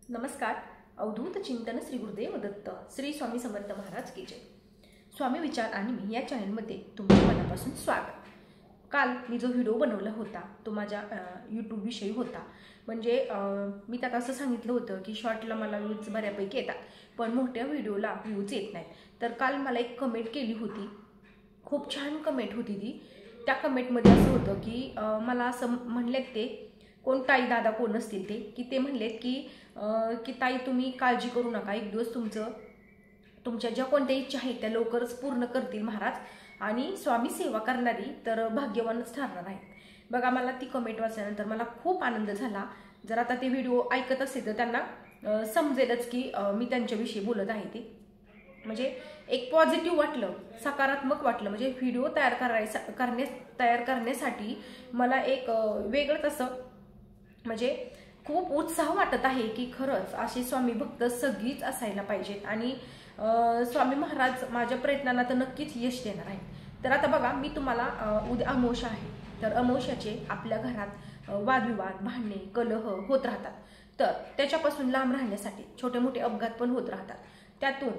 नमस्कार. अवधूत चिंतन श्री गुरुदेव दत्त श्री स्वामी समर्थ महाराज की जय. स्वामी विचार आणि मी या चॅनलमध्ये तुमच्या मनापासून स्वागत. काल मी जो व्हिडिओ बनवला होता तो माझ्या यूट्यूब विषयी होता. म्हणजे मी त्यात असं सांगितलं होतं की शॉर्टला मला व्ह्यूज बऱ्यापैकी येतात पण मोठ्या व्हिडिओला व्ह्यूज येत नाहीत. तर काल मला एक कमेंट केली होती, खूप छान कमेंट होती ती. त्या कमेंटमध्ये असं होतं की मला असं म्हणलेत ते कोण ताई दादा कोण असतील ते की ते म्हणलेत की ताई तुम्ही काळजी करू नका, एक दिवस तुमच्या ज्या कोणत्या इच्छा आहेत त्या लवकरच पूर्ण करतील महाराज आणि स्वामी सेवा करणारी तर भाग्यवानच ठरणार आहेत. बघा, मला ती कमेंट वाचल्यानंतर मला खूप आनंद झाला. जर आता ते व्हिडिओ ऐकत असेल तर त्यांना समजेलच की मी त्यांच्याविषयी बोलत आहे ते. म्हणजे एक पॉझिटिव्ह वाटलं, सकारात्मक वाटलं. म्हणजे व्हिडिओ तयार करण्यासाठी मला एक वेगळंच असं म्हणजे खूप उत्साह वाटत आहे की खरंच अशी स्वामी भक्त सगळीच असायला पाहिजेत आणि स्वामी महाराज माझ्या प्रयत्नांना तर नक्कीच यश देणार आहे. तर आता बघा, मी तुम्हाला उद्या अमावस्या आहे, तर अमावस्याचे आपल्या घरात वादविवाद, भांडणे, कलह होत राहतात. तर त्याच्यापासून लांब राहण्यासाठी छोटे मोठे अपघात पण होत राहतात. त्यातून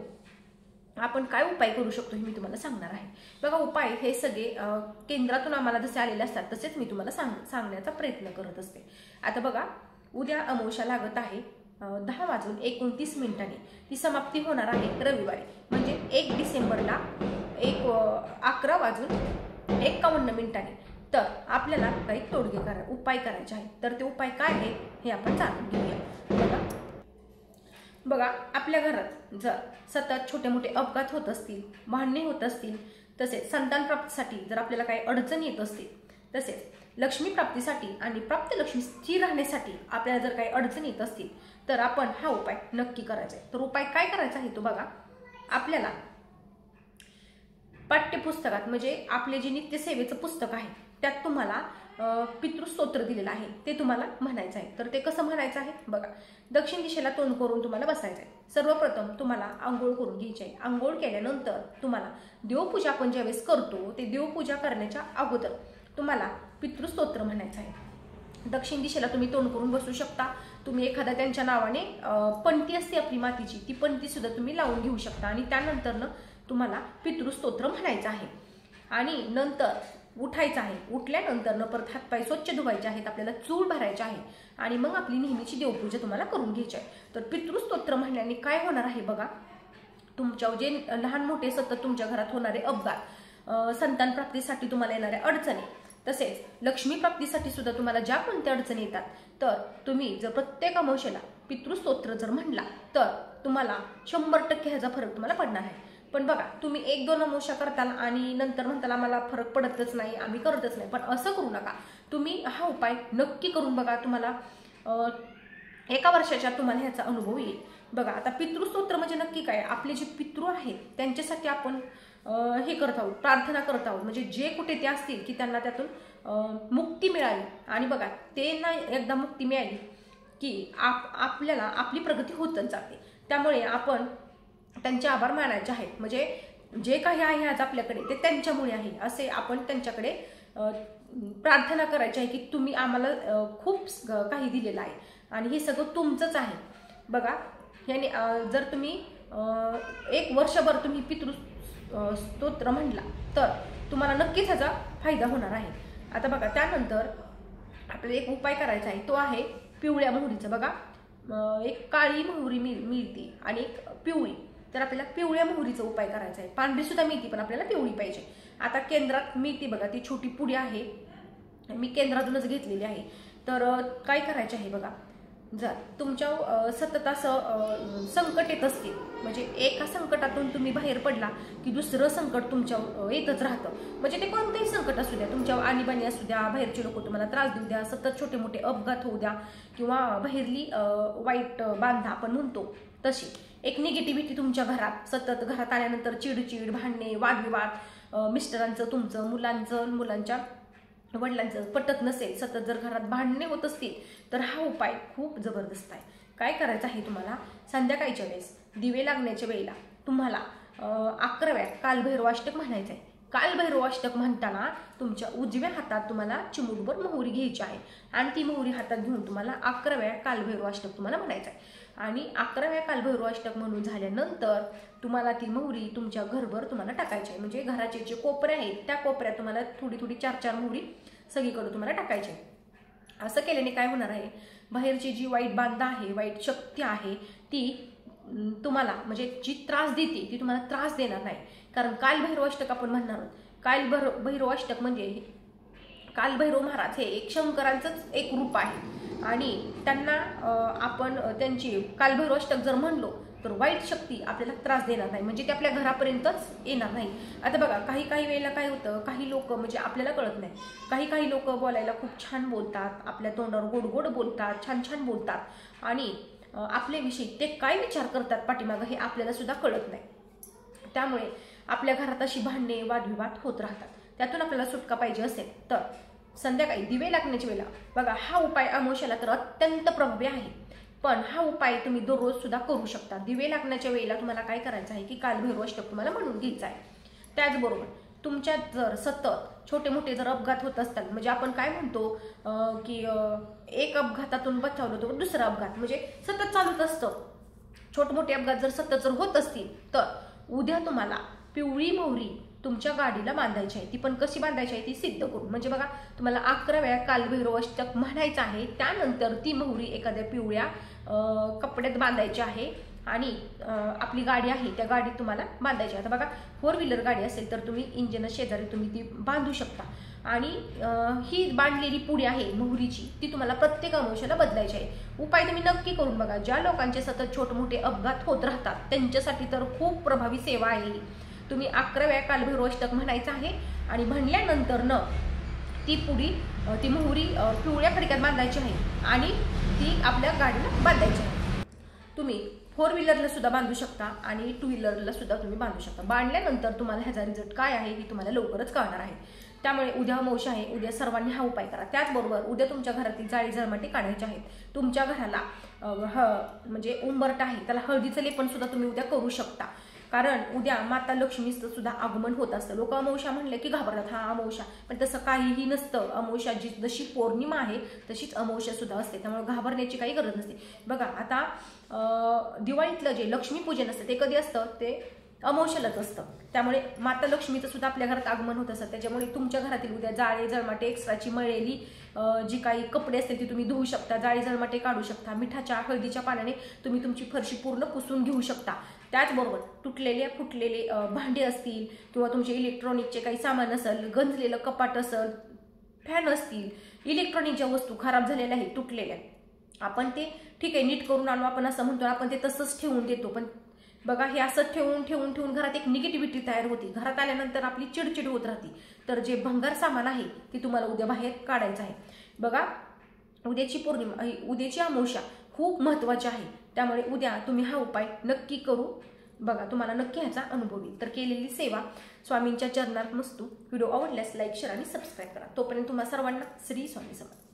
आपण काय उपाय करू शकतो हे मी तुम्हाला सांगणार आहे. बघा, उपाय हे सगळे केंद्रातून आम्हाला जसे आलेले असतात तसेच मी तुम्हाला सांगण्याचा प्रयत्न करत असते. आता बघा, उद्या अमावस्या लागत आहे 10:29 ती समाप्ती होणार आहे रविवारी, म्हणजे 1 डिसेंबरला 11:51 तर आपल्याला काही उपाय करायचे आहेत. तर ते उपाय काय आहे हे आपण जाणून घेऊया. बघा, आपल्या घरात जर सतत छोटे मोठे अपघात होत असतील, भांडणे होत असतील, तसेच संतान प्राप्तीसाठी जर आपल्याला काही अडचणी येत असतील, तसेच लक्ष्मी प्राप्तीसाठी आणि प्राप्त लक्ष्मी स्थिर राहण्यासाठी आपल्याला जर काही अडचणी येत असतील तर आपण हा उपाय नक्की करायचा आहे. तर उपाय काय करायचा आहे तो बघा, आपल्याला पाठ्यपुस्तकात म्हणजे आपले जे नित्यसेवेचं पुस्तक आहे त्यात तुम्हाला पितृस्तोत्र दिलेलं आहे ते तुम्हाला म्हणायचं आहे. तर ते कसं म्हणायचं आहे बघा, दक्षिण दिशेला तोंड करून तुम्हाला बसायचं आहे. सर्वप्रथम तुम्हाला आंघोळ करून घ्यायची आहे. आंघोळ केल्यानंतर तुम्हाला देवपूजा आपण ज्यावेळेस करतो ते देवपूजा करण्याच्या अगोदर तुम्हाला पितृस्तोत्र म्हणायचं आहे. दक्षिण दिशेला तुम्ही तोंड करून बसू शकता. तुम्ही एखाद्या त्यांच्या नावाने पणती असते आपली मातीची, ती पणती सुद्धा तुम्ही लावून घेऊ शकता आणि त्यानंतरनं तुम्हाला पितृस्तोत्र म्हणायचं आहे. आणि नंतर उठायचं आहे. उठल्यानंतर परत हातपाय स्वच्छ धुवायचे आहेत, आपल्याला चूळ भरायचे आहे आणि मग आपली नेहमीची देवपूजा तुम्हाला करून घ्यायची आहे. तर पितृस्तोत्र म्हणल्याने काय होणार आहे बघा, तुमच्या जे लहान मोठे सतत तुमच्या घरात होणारे अपघात, संतान प्राप्तीसाठी तुम्हाला येणाऱ्या अडचणी, तसेच लक्ष्मी प्राप्तीसाठी सुद्धा तुम्हाला ज्या कोणत्या अडचणी येतात, तर तुम्ही जर प्रत्येक अमावस्येला पितृस्तोत्र जर म्हणला तर तुम्हाला 100% ह्याचा फरक तुम्हाला पडणार आहे. पण बघा, तुम्ही 1-2 अमावस्या करताल आणि नंतर म्हणताल आम्हाला फरक पडतच नाही, आम्ही करतच नाही. पण असं करू नका, तुम्ही हा उपाय नक्की करून बघा. तुम्हाला 1 वर्षाच्या तुम्हाला ह्याचा अनुभव येईल. बघा, आता पितृस्तोत्र म्हणजे नक्की काय, आपले जे पितृ आहेत त्यांच्यासाठी आपण हे करत आहोत, प्रार्थना करत आहोत. म्हणजे जे कुठे ते असतील की त्यांना त्यातून मुक्ती मिळाली आणि बघा, ते ना एकदा मुक्ती मिळाली की आपल्याला आपली प्रगती होतच जाते. त्यामुळे आपण त्यांचे आभार मानायचे आहेत. म्हणजे जे काही आहे आज आपल्याकडे ते त्यांच्यामुळे आहे असे आपण त्यांच्याकडे प्रार्थना करायची आहे की तुम्ही आम्हाला खूप काही दिलेलं आहे आणि हे सगळं तुमचंच आहे. बघा, याने जर तुम्ही 1 वर्षभर तुम्ही स्तोत्र म्हणला तर तुम्हाला नक्कीच ह्याचा फायदा होणार आहे. आता बघा, त्यानंतर आपल्याला एक उपाय करायचा आहे, तो आहे पिवळ्या मोहरीचा. बघा, एक काळी मोहरी मिळते आणि एक पिवळी. तर आपल्याला पिवळ्या मोहरीचा उपाय करायचा आहे. पांढरी सुद्धा मिळते पण आपल्याला पिवळी पाहिजे. आता केंद्रात मिळते बघा, ती छोटी पुडी आहे, मी केंद्रातूनच घेतलेली आहे. तर काय करायचे आहे बघा, जर तुमच्या सतत असं संकट येत असतील, म्हणजे एका संकटातून तुम्ही बाहेर पडला की दुसरं संकट तुमच्या येतच राहतं. म्हणजे ते कोणतेही संकट असू द्या, तुमच्या आणीबाणी असू द्या, बाहेरचे लोक तुम्हाला त्रास देऊ द्या, सतत छोटे मोठे अपघात होऊ द्या किंवा बाहेरली वाईट बांधा आपण म्हणतो तशी एक निगेटिव्हिटी तुमच्या घरात सतत, घरात आल्यानंतर चिडचिड, भांडणे, वादविवाद, मिस्टरांचं, तुमचं, मुलांच्या वडिलांचं पटत नसेल, सतत जर घरात भांडणे होत असतील तर हा उपाय खूप जबरदस्त आहे. काय करायचं आहे तुम्हाला, संध्याकाळच्या वेळेस दिवे लागण्याच्या वेळेला तुम्हाला 11 वेळा कालभैरवाष्टक म्हणायचं आहे. कालभैरवाष्टक म्हणताना तुमच्या उजव्या हातात तुम्हाला चिमूटभर मोहरी घ्यायची आहे आणि ती मोहरी हातात घेऊन तुम्हाला 11 वेळा कालभैरवाष्टक तुम्हाला म्हणायचं आहे आणि 11 वेळा कालभैरवाष्टक म्हणून झाल्यानंतर तुम्हाला ती मोहरी तुमच्या घरभर तुम्हाला टाकायची आहे. म्हणजे घराचे जे कोपरे आहेत त्या कोपऱ्यात तुम्हाला थोडी थोडी 4-4 मोहरी सगळीकडे तुम्हाला टाकायची आहे. असं केल्याने काय होणार आहे, बाहेरची जी वाईट बाधा आहे, वाईट शक्ती आहे ती तुम्हाला म्हणजे जी त्रास देते ती तुम्हाला त्रास देणार नाही. कारण कालभैरवाष्टक आपण म्हणणार आहोत. कालभैरवाष्टक म्हणजे कालभैरव महाराज हे एक शंकरांचंच एक रूप आहे आणि त्यांना आपण त्यांची कालभैरवाष्टक जर म्हणलो तर वाईट शक्ती आपल्याला त्रास देणार नाही, म्हणजे ते आपल्या घरापर्यंतच येणार नाही. आता बघा काही वेळेला काय होतं, काही लोक म्हणजे आपल्याला कळत नाही, काही लोक बोलायला खूप छान बोलतात, आपल्या तोंडावर गोड गोड बोलतात, छान छान बोलतात आणि आपल्याविषयी ते काय विचार करतात पाठीमागं हे आपल्याला सुद्धा कळत नाही. त्यामुळे आपल्या घरात अशी भांडणे वादविवाद होत राहतात. त्यातून आपल्याला सुटका पाहिजे असेल तर संध्याकाळी दिवे लागण्याच्या वेळेला बघा, हा उपाय अमावस्येला तर अत्यंत प्रभावी आहे, पण हा उपाय तुम्ही दररोज सुद्धा करू शकता. दिवे लागण्याच्या वेळेला तुम्हाला काय करायचं आहे की कालभैरवाष्टक तुम्हाला म्हणून घ्यायचं आहे. त्याचबरोबर तुमच्यात जर सतत छोटे मोठे जर अपघात होत असतात, म्हणजे आपण काय म्हणतो की एक अपघातातून बचावलं तर दुसरा अपघात म्हणजे सतत चालूच असतं. छोटे मोठे अपघात जर सतत जर होत असतील तर उद्या तुम्हाला पिवळी मोहरी तुमच्या गाडीला बांधायची आहे. ती पण कशी बांधायची आहे ती सिद्ध करून, म्हणजे बघा तुम्हाला 11 वेळा कालभैरवाष्टक म्हणायचं आहे. त्यानंतर ती मोहरी एखाद्या पिवळ्या कपड्यात बांधायची आहे आणि आपली गाडी आहे त्या गाडीत तुम्हाला बांधायची. आता बघा 4 व्हीलर गाडी असेल तर तुम्ही इंजिन शेजारी तुम्ही ती बांधू शकता आणि ही बांधलेली पुडी आहे मोहरीची ती तुम्हाला प्रत्येक अमावस्येला बदलायची आहे. उपाय तुम्ही नक्की करून बघा. ज्या लोकांचे सतत छोटे मोठे अपघात होत राहतात त्यांच्यासाठी तर खूप प्रभावी सेवा आहे. तुम्ही 11 वेळा कालभैरवाष्टक म्हणायचं आहे आणि म्हणल्यानंतर ती पुडी ती मोहरी पिवळ्या फडक्यात बांधायची आहे आणि ती आपल्या गाडीला बांधायची आहे. तुम्ही 4 व्हीलरला सुद्धा बांधू शकता आणि 2 व्हीलरला सुद्धा तुम्ही बांधू शकता. बांधल्यानंतर तुम्हाला ह्याचा रिझल्ट काय आहे हे तुम्हाला लवकरच कळणार आहे. त्यामुळे उद्या अमावस्या आहे, उद्या सर्वांनी हा उपाय करा. त्याचबरोबर उद्या तुमच्या घरातील जाळी झळमाटे काढायचे आहेत. तुमच्या घराला म्हणजे उंबरटा आहे त्याला हळदीचं लेपन सुद्धा तुम्ही उद्या करू शकता. कारण उद्या माता लक्ष्मीचं सुद्धा आगमन होत असतं. लोक अमावस्या म्हणले की घाबरतात, हा अमावस्या, पण तसं काहीही नसतं. अमावस्या जशी पौर्णिमा आहे तशीच अमावस्या सुद्धा असते, त्यामुळे घाबरण्याची काही गरज नसते. बघा आता दिवाळीतलं जे लक्ष्मीपूजन असतं ते कधी असतं, ते अमावस्येलाच असतं. त्यामुळे माता लक्ष्मीचं सुद्धा आपल्या घरात आगमन होत असतं. त्याच्यामुळे तुमच्या घरातील उद्या जाळे जळमाटे एक्स्ट्राची मळलेली जी काही कपडे असतील ती तुम्ही धुवू शकता, जाळे जळमाटे काढू शकता. मिठाच्या हळदीच्या पाण्याने तुम्ही तुमची फरशी पूर्ण पुसून घेऊ शकता. त्याचबरोबर तुटलेले फुटलेले भांडे असतील किंवा तुमचे इलेक्ट्रॉनिकचे काही सामान असेल, गंजलेलं कपाट असेल, फॅन असतील, इलेक्ट्रॉनिकच्या वस्तू खराब झालेल्या आहेत, तुटलेल्या, आपण ते ठीक आहे नीट करून आणू आपण असं म्हणतो, आपण ते तसंच ठेवून देतो. पण बघा हे असं ठेवून घरात एक निगेटिव्हिटी तयार होती. घरात आल्यानंतर आपली चिडचिड होत राहते. तर जे भंगार सामान आहे ते तुम्हाला उद्या बाहेर काढायचं आहे. बघा उद्याची पौर्णिमा, उद्याची अमावस्या खूप महत्त्वाची आहे. त्यामुळे उद्या तुम्ही हा उपाय नक्की करू बघा, तुम्हाला नक्की ह्याचा अनुभव येईल. तर केलेली सेवा स्वामींच्या चरणात नसतो. व्हिडिओ आवडल्यास लाईक, शेअर आणि सबस्क्राईब करा. तोपर्यंत तुम्हा सर्वांना श्री स्वामी समर्थ.